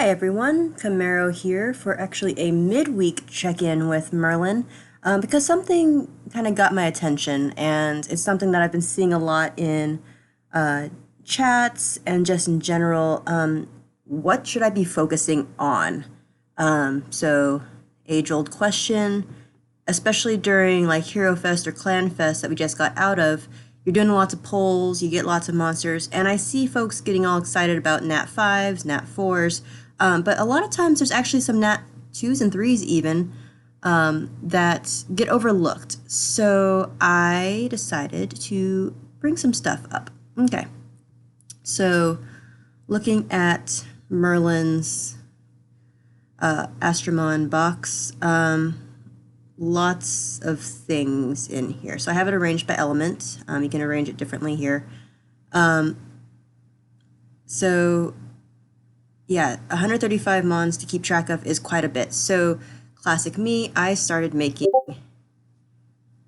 Hi everyone, Camaro here for actually a midweek check-in with Merlin because something kind of got my attention, and it's something that I've been seeing a lot in chats and just in general. What should I be focusing on? So age-old question, especially during like Hero Fest or Clan Fest that we just got out of. You're doing lots of polls, you get lots of monsters, and I see folks getting all excited about Nat 5s, Nat 4s, but a lot of times there's actually some Nat 2s and 3s even that get overlooked. So I decided to bring some stuff up. Okay, so looking at Merlin's Astromon box, lots of things in here. So I have it arranged by element. You can arrange it differently here. So yeah, 135 mons to keep track of is quite a bit. So classic me, I started making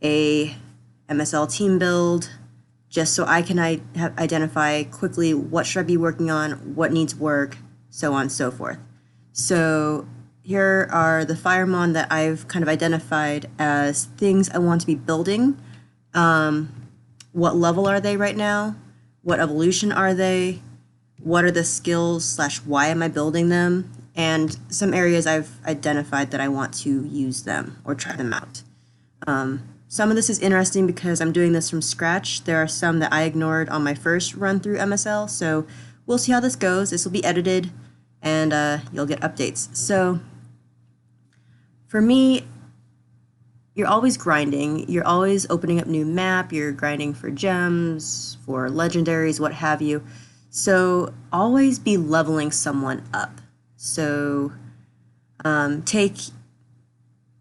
a MSL team build just so I can identify quickly what should I be working on, what needs work, so on and so forth. So here are the Firemon that I've kind of identified as things I want to be building. What level are they right now? What evolution are they? What are the skills / why am I building them? And some areas I've identified that I want to use them or try them out. Some of this is interesting because I'm doing this from scratch. There are some that I ignored on my first run through MSL, so we'll see how this goes. This will be edited and you'll get updates. So for me, you're always grinding. You're always opening up new map. You're grinding for gems, for legendaries, what have you. So always be leveling someone up. So take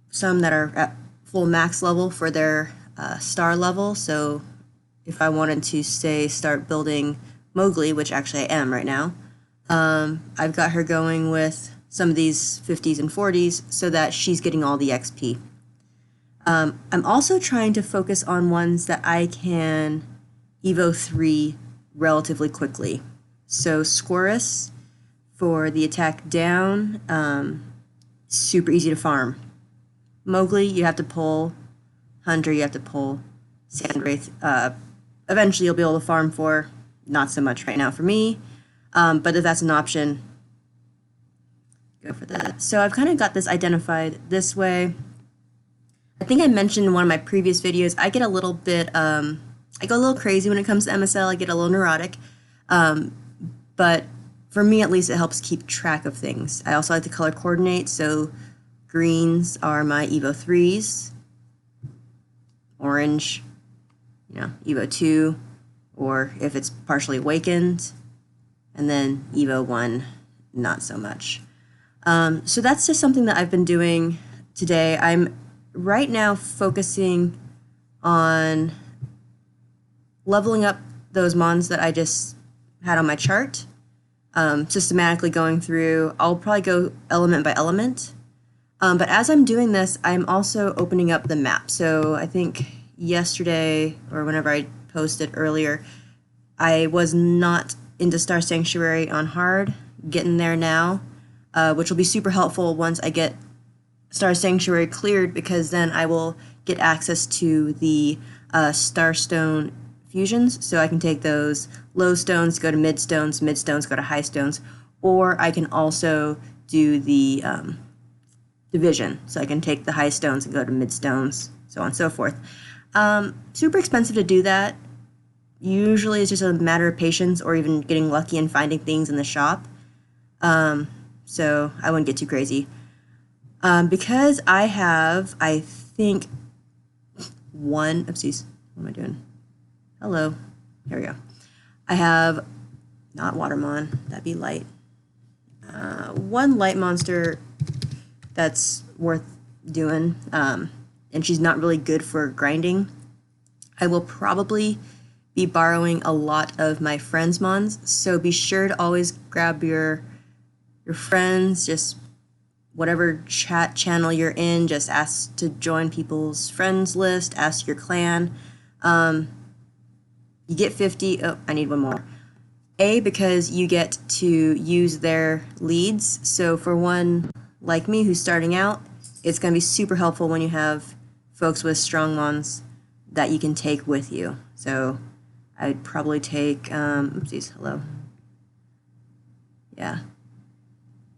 some that are at full max level for their star level. So if I wanted to start building Mowgli, which actually I am right now, I've got her going with some of these 50s and 40s so that she's getting all the XP. I'm also trying to focus on ones that I can Evo 3 relatively quickly. So Squirrus for the attack down, super easy to farm. Mowgli, you have to pull. Hunter, you have to pull. Sandwraith, eventually you'll be able to farm for. Not so much right now for me, but if that's an option, go for that. So I've kind of got this identified this way. I think I mentioned in one of my previous videos, I get a little bit, I go a little crazy when it comes to MSL. I get a little neurotic, but for me at least it helps keep track of things. I also like to color coordinate, so greens are my Evo 3s, orange, Evo 2, or if it's partially awakened, and then Evo 1, not so much. So that's just something that I've been doing today. I'm right now focusing on leveling up those mons that I just had on my chart, systematically going through. I'll probably go element by element. But as I'm doing this, I'm also opening up the map. So I think yesterday, or whenever I posted earlier, I was not into Star Sanctuary on hard, getting there now, which will be super helpful once I get Star Sanctuary cleared, because then I will get access to the Starstone fusions, so I can take those low stones, go to mid stones go to high stones, or I can also do the division, so I can take the high stones and go to mid stones, so on and so forth. Super expensive to do that. Usually it's just a matter of patience or even getting lucky and finding things in the shop. So I wouldn't get too crazy. Because I have, I think, oopsies, what am I doing? Hello, here we go. I have, not Watermon, that'd be light. One light monster that's worth doing, and she's not really good for grinding. I will probably be borrowing a lot of my friends' mons, so be sure to always grab your friends, just whatever chat channel you're in, just ask to join people's friends list, ask your clan. You get 50, oh, I need one more. A, because you get to use their leads. So for one like me who's starting out, it's going to be super helpful when you have folks with strong mons that you can take with you. So I'd probably take, oopsies, hello. Yeah,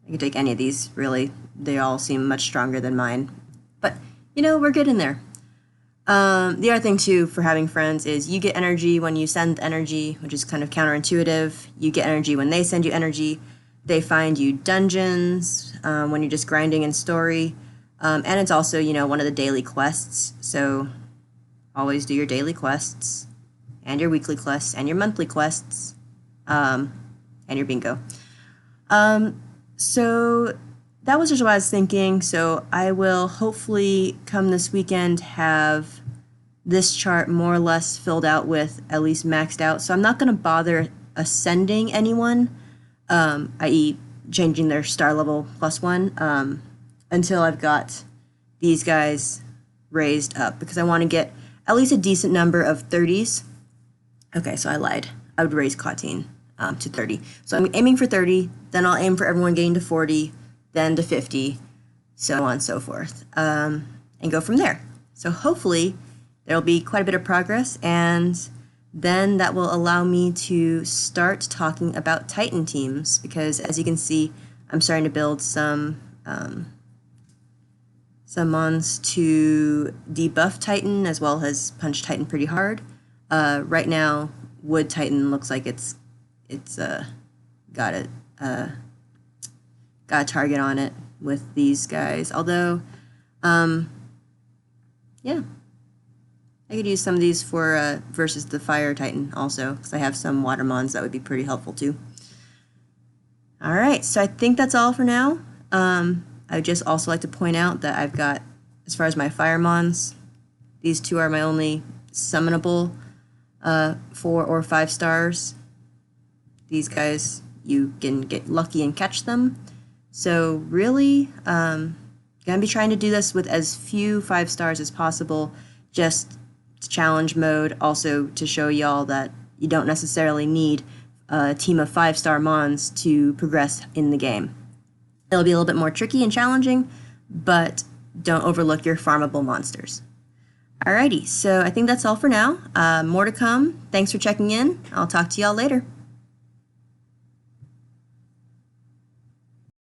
I could take any of these, really. They all seem much stronger than mine. But, you know, we're good in there. The other thing, too, for having friends is you get energy when you send energy, which is kind of counterintuitive. You get energy when they send you energy. They find you dungeons when you're just grinding in story. And it's also, you know, one of the daily quests. So always do your daily quests and your weekly quests and your monthly quests and your bingo. So that was just what I was thinking. So I will hopefully come this weekend have this chart more or less filled out with at least maxed out. So I'm not going to bother ascending anyone, i.e. changing their star level +1, until I've got these guys raised up, because I want to get at least a decent number of 30s. Okay, so I lied. I would raise Katyn to 30. So I'm aiming for 30, then I'll aim for everyone getting to 40, then to 50, so on and so forth, and go from there. So hopefully there'll be quite a bit of progress, and then that will allow me to start talking about Titan teams, because as you can see, I'm starting to build some mons to debuff Titan as well as punch Titan pretty hard. Right now, Wood Titan looks like it's got a target on it with these guys. Although, yeah, I could use some of these for versus the Fire Titan also, because I have some water mons that would be pretty helpful too. All right, so I think that's all for now. I would just also like to point out that I've got, as far as my Fire mons, these two are my only summonable 4 or 5 stars. These guys, you can get lucky and catch them. So really, gonna be trying to do this with as few 5 stars as possible, just challenge mode, also to show y'all that you don't necessarily need a team of 5-star mons to progress in the game. It'll be a little bit more tricky and challenging, but don't overlook your farmable monsters. Alrighty, so I think that's all for now. More to come. Thanks for checking in. I'll talk to y'all later.